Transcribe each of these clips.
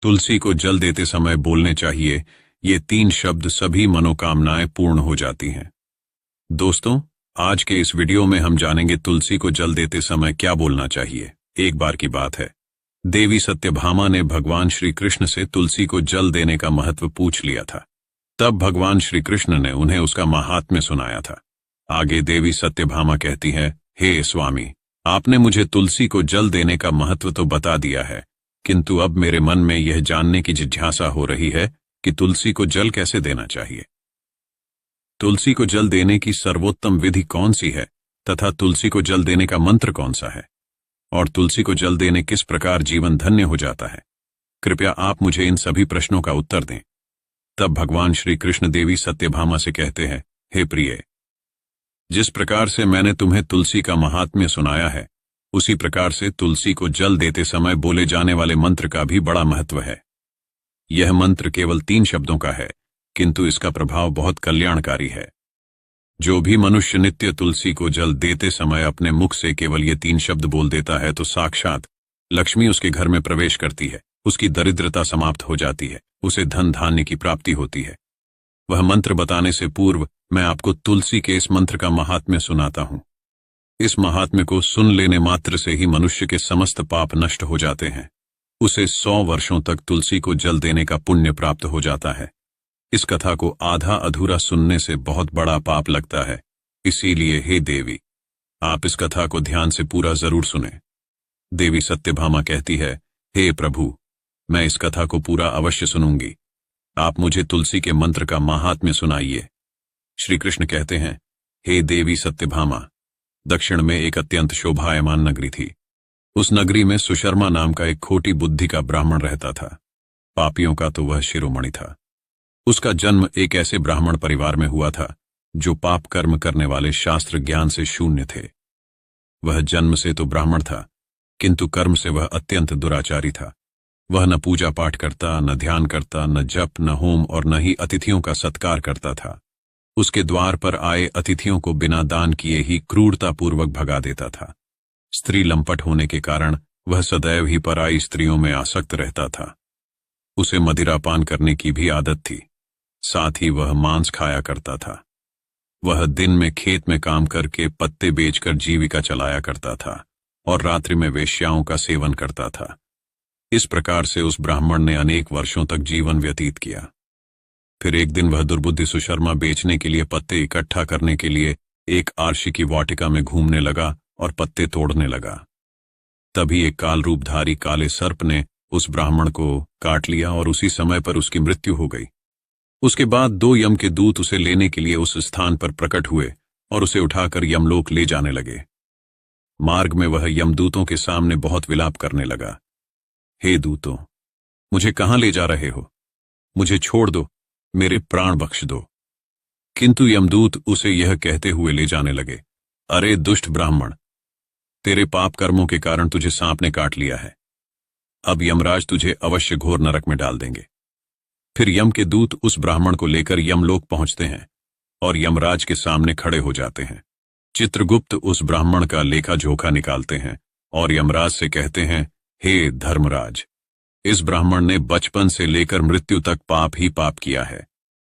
तुलसी को जल देते समय बोलने चाहिए, ये 3 शब्द सभी मनोकामनाएं पूर्ण हो जाती हैं। दोस्तों, आज के इस वीडियो में हम जानेंगे तुलसी को जल देते समय क्या बोलना चाहिए। एक बार की बात है, देवी सत्यभामा ने भगवान श्री कृष्ण से तुलसी को जल देने का महत्व पूछ लिया था। तब भगवान श्री कृष्ण ने उन्हें उसका महात्म्य सुनाया था। आगे देवी सत्यभामा कहती है, हे स्वामी, आपने मुझे तुलसी को जल देने का महत्व तो बता दिया है, किंतु अब मेरे मन में यह जानने की जिज्ञासा हो रही है कि तुलसी को जल कैसे देना चाहिए। तुलसी को जल देने की सर्वोत्तम विधि कौन सी है तथा तुलसी को जल देने का मंत्र कौन सा है, और तुलसी को जल देने किस प्रकार जीवन धन्य हो जाता है। कृपया आप मुझे इन सभी प्रश्नों का उत्तर दें। तब भगवान श्री कृष्ण देवी सत्यभामा से कहते हैं, हे प्रिय, जिस प्रकार से मैंने तुम्हें तुलसी का महात्म्य सुनाया है, उसी प्रकार से तुलसी को जल देते समय बोले जाने वाले मंत्र का भी बड़ा महत्व है। यह मंत्र केवल 3 शब्दों का है, किंतु इसका प्रभाव बहुत कल्याणकारी है। जो भी मनुष्य नित्य तुलसी को जल देते समय अपने मुख से केवल ये 3 शब्द बोल देता है, तो साक्षात लक्ष्मी उसके घर में प्रवेश करती है, उसकी दरिद्रता समाप्त हो जाती है, उसे धन धान्य की प्राप्ति होती है। वह मंत्र बताने से पूर्व मैं आपको तुलसी के इस मंत्र का महात्म्य सुनाता हूं। इस महात्म्य को सुन लेने मात्र से ही मनुष्य के समस्त पाप नष्ट हो जाते हैं। उसे 100 वर्षों तक तुलसी को जल देने का पुण्य प्राप्त हो जाता है। इस कथा को आधा अधूरा सुनने से बहुत बड़ा पाप लगता है। इसीलिए हे देवी, आप इस कथा को ध्यान से पूरा जरूर सुने। देवी सत्यभामा कहती है, हे प्रभु, मैं इस कथा को पूरा अवश्य सुनूंगी। आप मुझे तुलसी के मंत्र का महात्म्य सुनाइए। श्री कृष्ण कहते हैं, हे देवी सत्यभामा, दक्षिण में एक अत्यंत शोभायमान नगरी थी। उस नगरी में सुशर्मा नाम का एक खोटी बुद्धि का ब्राह्मण रहता था। पापियों का तो वह शिरोमणि था। उसका जन्म एक ऐसे ब्राह्मण परिवार में हुआ था जो पाप कर्म करने वाले शास्त्र ज्ञान से शून्य थे। वह जन्म से तो ब्राह्मण था, किंतु कर्म से वह अत्यंत दुराचारी था। वह न पूजा पाठ करता, न ध्यान करता, न जप, न होम और न ही अतिथियों का सत्कार करता था। उसके द्वार पर आए अतिथियों को बिना दान किए ही क्रूरतापूर्वक भगा देता था। स्त्री लंपट होने के कारण वह सदैव ही पराई स्त्रियों में आसक्त रहता था। उसे मदिरापान करने की भी आदत थी। साथ ही वह मांस खाया करता था। वह दिन में खेत में काम करके पत्ते बेचकर जीविका चलाया करता था और रात्रि में वेश्याओं का सेवन करता था। इस प्रकार से उस ब्राह्मण ने अनेक वर्षों तक जीवन व्यतीत किया। फिर एक दिन वह दुर्बुद्धि सुशर्मा बेचने के लिए पत्ते इकट्ठा करने के लिए एक आर्षी की वाटिका में घूमने लगा और पत्ते तोड़ने लगा। तभी एक काल रूपधारी काले सर्प ने उस ब्राह्मण को काट लिया और उसी समय पर उसकी मृत्यु हो गई। उसके बाद 2 यम के दूत उसे लेने के लिए उस स्थान पर प्रकट हुए और उसे उठाकर यमलोक ले जाने लगे। मार्ग में वह यमदूतों के सामने बहुत विलाप करने लगा, हे दूतों, मुझे कहां ले जा रहे हो? मुझे छोड़ दो, मेरे प्राण बख्श दो। किंतु यमदूत उसे यह कहते हुए ले जाने लगे, अरे दुष्ट ब्राह्मण, तेरे पाप कर्मों के कारण तुझे सांप ने काट लिया है। अब यमराज तुझे अवश्य घोर नरक में डाल देंगे। फिर यम के दूत उस ब्राह्मण को लेकर यमलोक पहुंचते हैं और यमराज के सामने खड़े हो जाते हैं। चित्रगुप्त उस ब्राह्मण का लेखा जोखा निकालते हैं और यमराज से कहते हैं, हे धर्मराज, इस ब्राह्मण ने बचपन से लेकर मृत्यु तक पाप ही पाप किया है।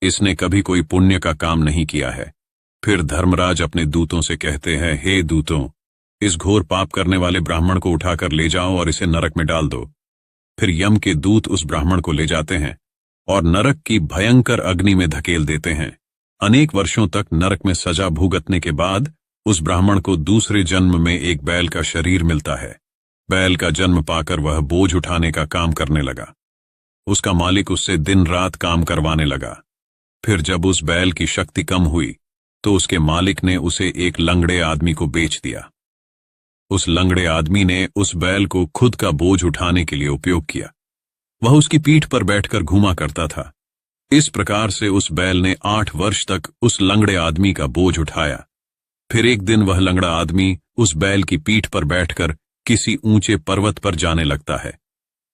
इसने कभी कोई पुण्य का काम नहीं किया है। फिर धर्मराज अपने दूतों से कहते हैं, हे दूतों, इस घोर पाप करने वाले ब्राह्मण को उठाकर ले जाओ और इसे नरक में डाल दो। फिर यम के दूत उस ब्राह्मण को ले जाते हैं और नरक की भयंकर अग्नि में धकेल देते हैं। अनेक वर्षों तक नरक में सजा भुगतने के बाद उस ब्राह्मण को दूसरे जन्म में एक बैल का शरीर मिलता है। बैल का जन्म पाकर वह बोझ उठाने का काम करने लगा। उसका मालिक उससे दिन रात काम करवाने लगा। फिर जब उस बैल की शक्ति कम हुई तो उसके मालिक ने उसे एक लंगड़े आदमी को बेच दिया। उस लंगड़े आदमी ने उस बैल को खुद का बोझ उठाने के लिए उपयोग किया। वह उसकी पीठ पर बैठकर घूमा करता था। इस प्रकार से उस बैल ने 8 वर्ष तक उस लंगड़े आदमी का बोझ उठाया। फिर एक दिन वह लंगड़ा आदमी उस बैल की पीठ पर बैठकर किसी ऊंचे पर्वत पर जाने लगता है।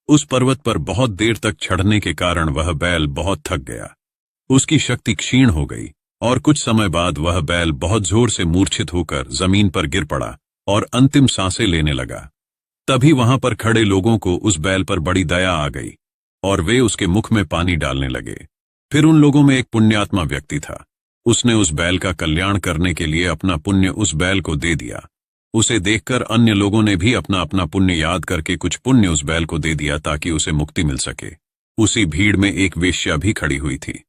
उस पर्वत पर बहुत देर तक चढ़ने के कारण वह बैल बहुत थक गया। उसकी शक्ति क्षीण हो गई और कुछ समय बाद वह बैल बहुत जोर से मूर्छित होकर जमीन पर गिर पड़ा और अंतिम सांसें लेने लगा। तभी वहां पर खड़े लोगों को उस बैल पर बड़ी दया आ गई और वे उसके मुख में पानी डालने लगे। फिर उन लोगों में एक पुण्यात्मा व्यक्ति था। उसने उस बैल का कल्याण करने के लिए अपना पुण्य उस बैल को दे दिया। उसे देखकर अन्य लोगों ने भी अपना अपना पुण्य याद करके कुछ पुण्य उस बैल को दे दिया ताकि उसे मुक्ति मिल सके। उसी भीड़ में एक वेश्या भी खड़ी हुई थी।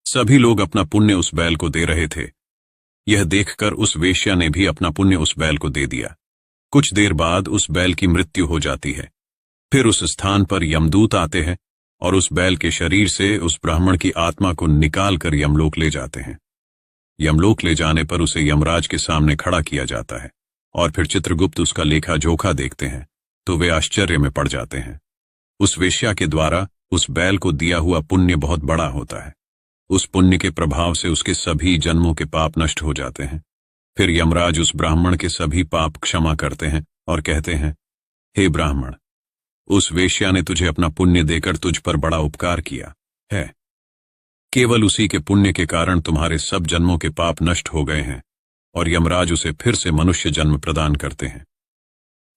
सभी लोग अपना पुण्य उस बैल को दे रहे थे। यह देखकर उस वेश्या ने भी अपना पुण्य उस बैल को दे दिया। कुछ देर बाद उस बैल की मृत्यु हो जाती है। फिर उस स्थान पर यमदूत आते हैं और उस बैल के शरीर से उस ब्राह्मण की आत्मा को निकाल कर यमलोक ले जाते हैं। यमलोक ले जाने पर उसे यमराज के सामने खड़ा किया जाता है और फिर चित्रगुप्त उसका लेखा जोखा देखते हैं तो वे आश्चर्य में पड़ जाते हैं। उस वेश्या के द्वारा उस बैल को दिया हुआ पुण्य बहुत बड़ा होता है। उस पुण्य के प्रभाव से उसके सभी जन्मों के पाप नष्ट हो जाते हैं। फिर यमराज उस ब्राह्मण के सभी पाप क्षमा करते हैं और कहते हैं, हे ब्राह्मण, उस वेश्या ने तुझे अपना पुण्य देकर तुझ पर बड़ा उपकार किया है। केवल उसी के पुण्य के कारण तुम्हारे सब जन्मों के पाप नष्ट हो गए हैं और यमराज उसे फिर से मनुष्य जन्म प्रदान करते हैं।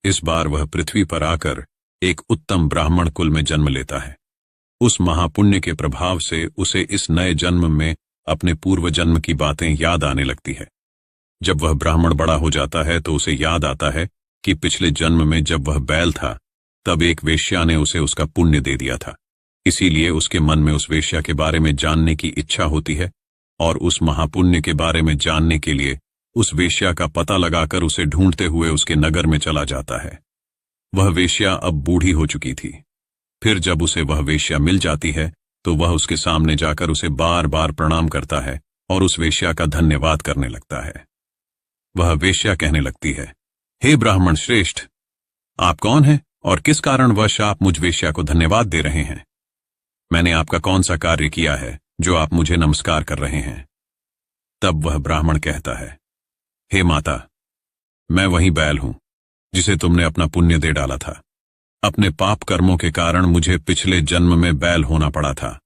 इस बार वह पृथ्वी पर आकर एक उत्तम ब्राह्मण कुल में जन्म लेता है। उस महापुण्य के प्रभाव से उसे इस नए जन्म में अपने पूर्व जन्म की बातें याद आने लगती है। जब वह ब्राह्मण बड़ा हो जाता है तो उसे याद आता है कि पिछले जन्म में जब वह बैल था तब एक वेश्या ने उसे उसका पुण्य दे दिया था। इसीलिए उसके मन में उस वेश्या के बारे में जानने की इच्छा होती है और उस महापुण्य के बारे में जानने के लिए उस वेश्या का पता लगाकर उसे ढूंढते हुए उसके नगर में चला जाता है। वह वेश्या अब बूढ़ी हो चुकी थी। फिर जब उसे वह वेश्या मिल जाती है तो वह उसके सामने जाकर उसे बार बार प्रणाम करता है और उस वेश्या का धन्यवाद करने लगता है। वह वेश्या कहने लगती है, हे ब्राह्मण श्रेष्ठ, आप कौन हैं और किस कारणवश आप मुझ वेश्या को धन्यवाद दे रहे हैं? मैंने आपका कौन सा कार्य किया है जो आप मुझे नमस्कार कर रहे हैं? तब वह ब्राह्मण कहता है, हे माता, मैं वही बैल हूं जिसे तुमने अपना पुण्य दे डाला था। अपने पाप कर्मों के कारण मुझे पिछले जन्म में बैल होना पड़ा था।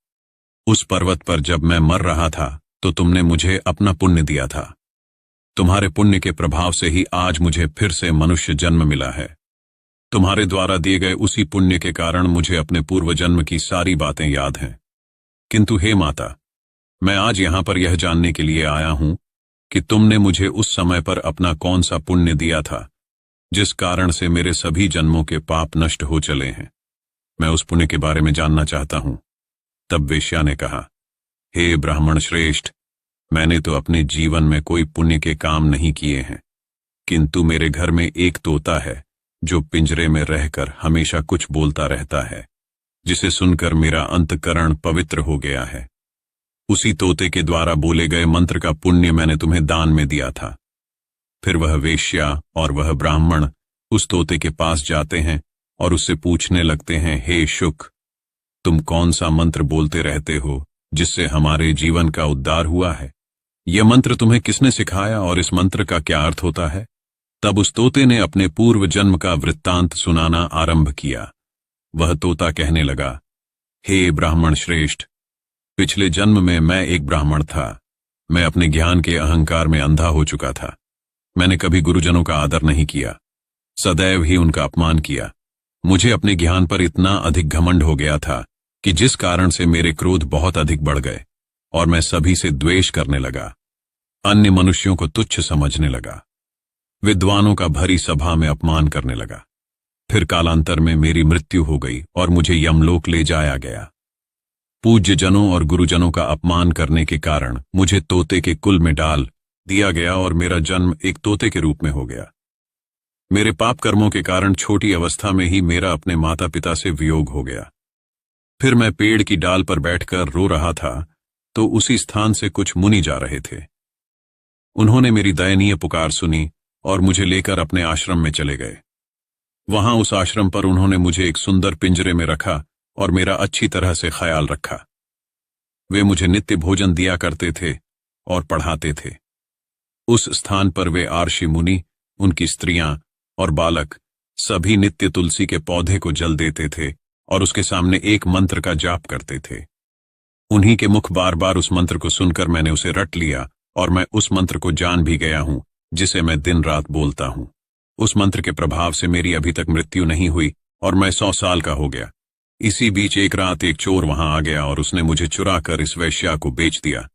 उस पर्वत पर जब मैं मर रहा था तो तुमने मुझे अपना पुण्य दिया था। तुम्हारे पुण्य के प्रभाव से ही आज मुझे फिर से मनुष्य जन्म मिला है। तुम्हारे द्वारा दिए गए उसी पुण्य के कारण मुझे अपने पूर्व जन्म की सारी बातें याद हैं। किंतु हे माता, मैं आज यहां पर यह जानने के लिए आया हूं कि तुमने मुझे उस समय पर अपना कौन सा पुण्य दिया था जिस कारण से मेरे सभी जन्मों के पाप नष्ट हो चले हैं। मैं उस पुण्य के बारे में जानना चाहता हूं। तब वेश्या ने कहा, हे ब्राह्मण श्रेष्ठ, मैंने तो अपने जीवन में कोई पुण्य के काम नहीं किए हैं, किंतु मेरे घर में एक तोता है जो पिंजरे में रहकर हमेशा कुछ बोलता रहता है, जिसे सुनकर मेरा अंतःकरण पवित्र हो गया है। उसी तोते के द्वारा बोले गए मंत्र का पुण्य मैंने तुम्हें दान में दिया था। फिर वह वेश्या और वह ब्राह्मण उस तोते के पास जाते हैं और उससे पूछने लगते हैं, हे शुक, तुम कौन सा मंत्र बोलते रहते हो जिससे हमारे जीवन का उद्धार हुआ है? यह मंत्र तुम्हें किसने सिखाया और इस मंत्र का क्या अर्थ होता है? तब उस तोते ने अपने पूर्व जन्म का वृत्तांत सुनाना आरंभ किया। वह तोता कहने लगा, हे ब्राह्मण श्रेष्ठ, पिछले जन्म में मैं एक ब्राह्मण था। मैं अपने ज्ञान के अहंकार में अंधा हो चुका था। मैंने कभी गुरुजनों का आदर नहीं किया, सदैव ही उनका अपमान किया। मुझे अपने ज्ञान पर इतना अधिक घमंड हो गया था कि जिस कारण से मेरे क्रोध बहुत अधिक बढ़ गए और मैं सभी से द्वेष करने लगा। अन्य मनुष्यों को तुच्छ समझने लगा। विद्वानों का भरी सभा में अपमान करने लगा। फिर कालांतर में मेरी मृत्यु हो गई और मुझे यमलोक ले जाया गया। पूज्य जनों और गुरुजनों का अपमान करने के कारण मुझे तोते के कुल में डाल दिया गया और मेरा जन्म एक तोते के रूप में हो गया। मेरे पाप कर्मों के कारण छोटी अवस्था में ही मेरा अपने माता पिता से वियोग हो गया। फिर मैं पेड़ की डाल पर बैठकर रो रहा था तो उसी स्थान से कुछ मुनि जा रहे थे। उन्होंने मेरी दयनीय पुकार सुनी और मुझे लेकर अपने आश्रम में चले गए। वहां उस आश्रम पर उन्होंने मुझे एक सुंदर पिंजरे में रखा और मेरा अच्छी तरह से ख्याल रखा। वे मुझे नित्य भोजन दिया करते थे और पढ़ाते थे। उस स्थान पर वे आर्षि मुनि, उनकी स्त्रियां और बालक सभी नित्य तुलसी के पौधे को जल देते थे और उसके सामने एक मंत्र का जाप करते थे। उन्हीं के मुख बार बार उस मंत्र को सुनकर मैंने उसे रट लिया और मैं उस मंत्र को जान भी गया हूं जिसे मैं दिन रात बोलता हूं। उस मंत्र के प्रभाव से मेरी अभी तक मृत्यु नहीं हुई और मैं 100 साल का हो गया। इसी बीच एक रात एक चोर वहां आ गया और उसने मुझे चुरा कर इस वेश्या को बेच दिया।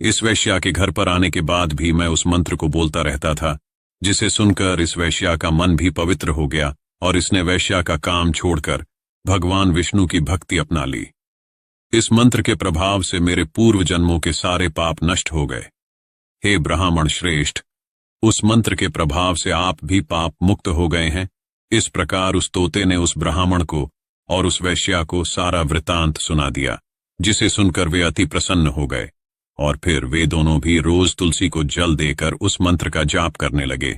इस वेश्या के घर पर आने के बाद भी मैं उस मंत्र को बोलता रहता था, जिसे सुनकर इस वेश्या का मन भी पवित्र हो गया और इसने वेश्या का काम छोड़कर भगवान विष्णु की भक्ति अपना ली। इस मंत्र के प्रभाव से मेरे पूर्व जन्मों के सारे पाप नष्ट हो गए। हे ब्राह्मण श्रेष्ठ, उस मंत्र के प्रभाव से आप भी पाप मुक्त हो गए हैं। इस प्रकार उस तोते ने उस ब्राह्मण को और उस वैश्या को सारा वृतांत सुना दिया, जिसे सुनकर वे अति प्रसन्न हो गए और फिर वे दोनों भी रोज तुलसी को जल देकर उस मंत्र का जाप करने लगे।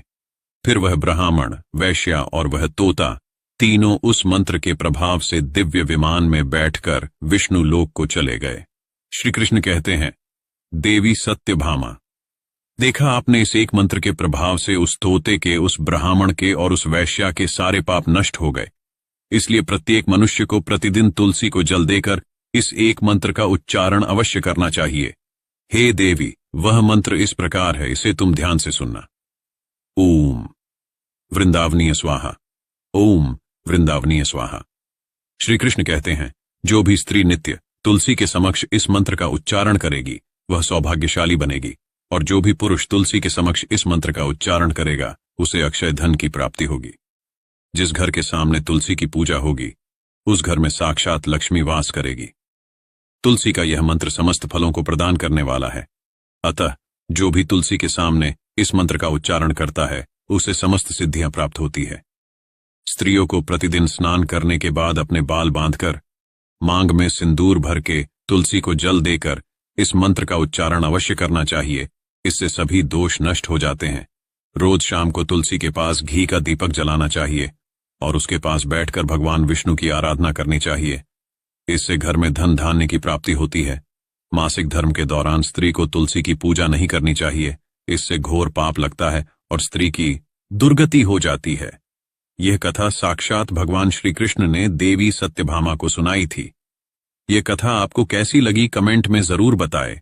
फिर वह ब्राह्मण, वैश्या और वह तोता तीनों उस मंत्र के प्रभाव से दिव्य विमान में बैठकर विष्णु लोक को चले गए। श्री कृष्ण कहते हैं, देवी सत्यभामा, देखा आपने, इस एक मंत्र के प्रभाव से उस तोते के, उस ब्राह्मण के और उस वैश्या के सारे पाप नष्ट हो गए। इसलिए प्रत्येक मनुष्य को प्रतिदिन तुलसी को जल देकर इस एक मंत्र का उच्चारण अवश्य करना चाहिए। हे देवी, वह मंत्र इस प्रकार है, इसे तुम ध्यान से सुनना। ओम वृंदावनीय स्वाहा, ओम वृंदावनीय स्वाहा। श्री कृष्ण कहते हैं, जो भी स्त्री नित्य तुलसी के समक्ष इस मंत्र का उच्चारण करेगी वह सौभाग्यशाली बनेगी, और जो भी पुरुष तुलसी के समक्ष इस मंत्र का उच्चारण करेगा उसे अक्षय धन की प्राप्ति होगी। जिस घर के सामने तुलसी की पूजा होगी उस घर में साक्षात लक्ष्मी वास करेगी। तुलसी का यह मंत्र समस्त फलों को प्रदान करने वाला है, अतः जो भी तुलसी के सामने इस मंत्र का उच्चारण करता है उसे समस्त सिद्धियां प्राप्त होती है। स्त्रियों को प्रतिदिन स्नान करने के बाद अपने बाल बांधकर मांग में सिंदूर भर के तुलसी को जल देकर इस मंत्र का उच्चारण अवश्य करना चाहिए। इससे सभी दोष नष्ट हो जाते हैं। रोज शाम को तुलसी के पास घी का दीपक जलाना चाहिए और उसके पास बैठकर भगवान विष्णु की आराधना करनी चाहिए। इससे घर में धन धान्य की प्राप्ति होती है। मासिक धर्म के दौरान स्त्री को तुलसी की पूजा नहीं करनी चाहिए, इससे घोर पाप लगता है और स्त्री की दुर्गति हो जाती है। यह कथा साक्षात भगवान श्री कृष्ण ने देवी सत्यभामा को सुनाई थी। यह कथा आपको कैसी लगी कमेंट में जरूर बताएं।